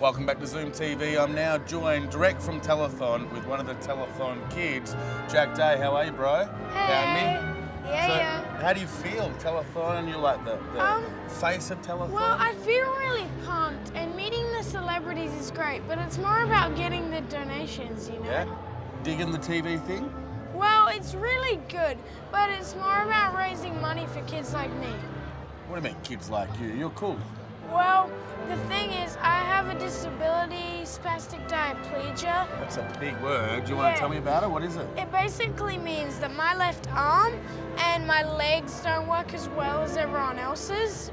Welcome back to Zoom TV. I'm now joined direct from Telethon with one of the Telethon kids, Jack Day. How are you, bro? Hey. Yeah. How do you feel, Telethon, and you're like the face of Telethon? Well, I feel really pumped, and meeting the celebrities is great, but it's more about getting the donations, you know? Yeah? Digging the TV thing? Well, it's really good, but it's more about raising money for kids like me. What do you mean, kids like you? You're cool. Well, the thing is, I have a disability, spastic diaplegia. That's a big word. Do you want to tell me about it? What is it? It basically means that my left arm and my legs don't work as well as everyone else's.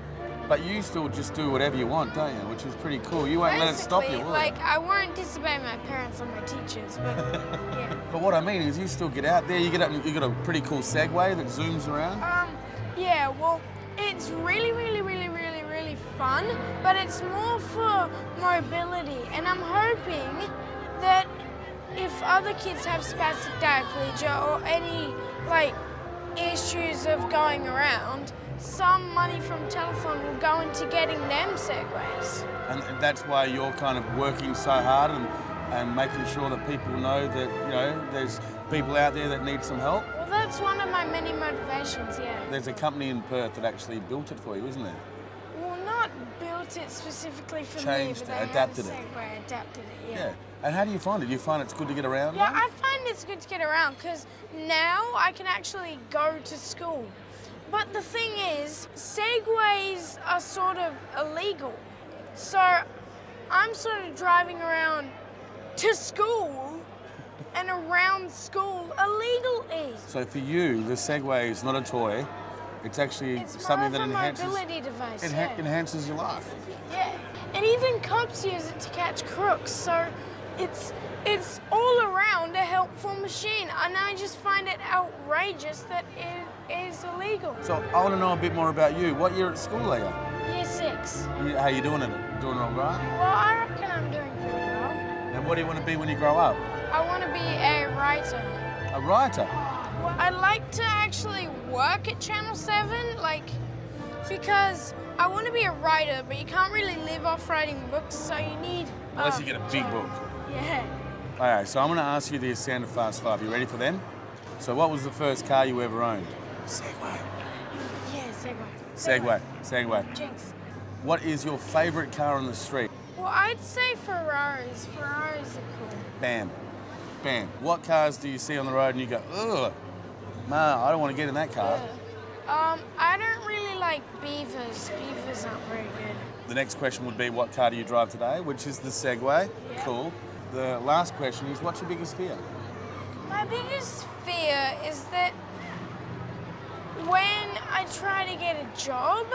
But you still just do whatever you want, don't you? Which is pretty cool. You won't let it stop you, will you? Like, I won't disobey my parents or my teachers, but yeah. But what I mean is you still get out there, you get up, you got a pretty cool Segway that zooms around. Yeah, well, it's really fun, but it's more for mobility, and I'm hoping that if other kids have spastic diaplegia or any, like, issues of going around, some money from Telethon will go into getting them Segways. And that's why you're kind of working so hard and making sure that people know that, you know, there's people out there that need some help? Well, that's one of my many motivations, yeah. There's a company in Perth that actually built it for you, isn't there? Well, not built it specifically for Changed me, but it, they adapted have a it. Segway, adapted it, yeah. And how do you find it? Do you find it's good to get around? Yeah, now? I find it's good to get around because now I can actually go to school. But the thing is, Segways are sort of illegal. So I'm sort of driving around to school and around school illegally. So for you, the Segway is not a toy. It's actually something that enhances. It's more of a mobility device. Enhances your life. Yeah, and even cops use it to catch crooks. So it's all around a helpful machine, and I just find it outrageous that it is illegal. So I want to know a bit more about you. What year at school are you? Year 6. How you doing it? Doing it all right? Well, I reckon I'm doing pretty well. And what do you want to be when you grow up? I want to be a writer. A writer? Well, I'd like to actually work at Channel 7, like, because I want to be a writer, but you can't really live off writing books, so you need... Unless you get a big book. Yeah. All right, so I'm going to ask you the standard fast 5. You ready for them? So what was the first car you ever owned? Segway. Yeah, Segway. Segway. Jinx. What is your favourite car on the street? Well, I'd say Ferraris. Ferraris are cool. Bam. Bam. What cars do you see on the road and you go, ugh, ma, I don't want to get in that car? Yeah. I don't really like Beavers. Beavers aren't very good. The next question would be, what car do you drive today? Which is the Segway. Yeah. Cool. The last question is, what's your biggest fear? My biggest fear is that when I try to get a job,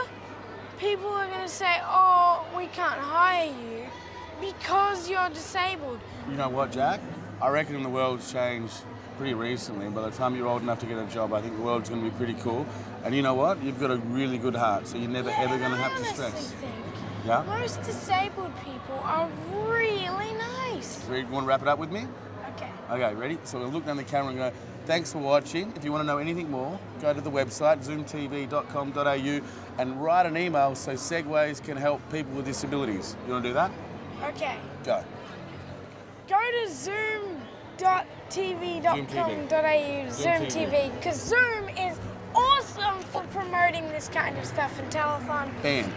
people are going to say, oh, we can't hire you because you're disabled. You know what, Jack? I reckon the world's changed pretty recently. By the time you're old enough to get a job, I think the world's going to be pretty cool. And you know what? You've got a really good heart, so you're never ever going to have to stress. Yeah? Most disabled people are really nice. You want to wrap it up with me? Okay. Okay, ready? So we'll look down the camera and go, thanks for watching. If you want to know anything more, go to the website, zoomtv.com.au, and write an email so Segways can help people with disabilities. You want to do that? Okay. Go. Go to zoom.tv.com.au, Zoom TV, because Zoom is awesome for promoting this kind of stuff in Telethon. Bam.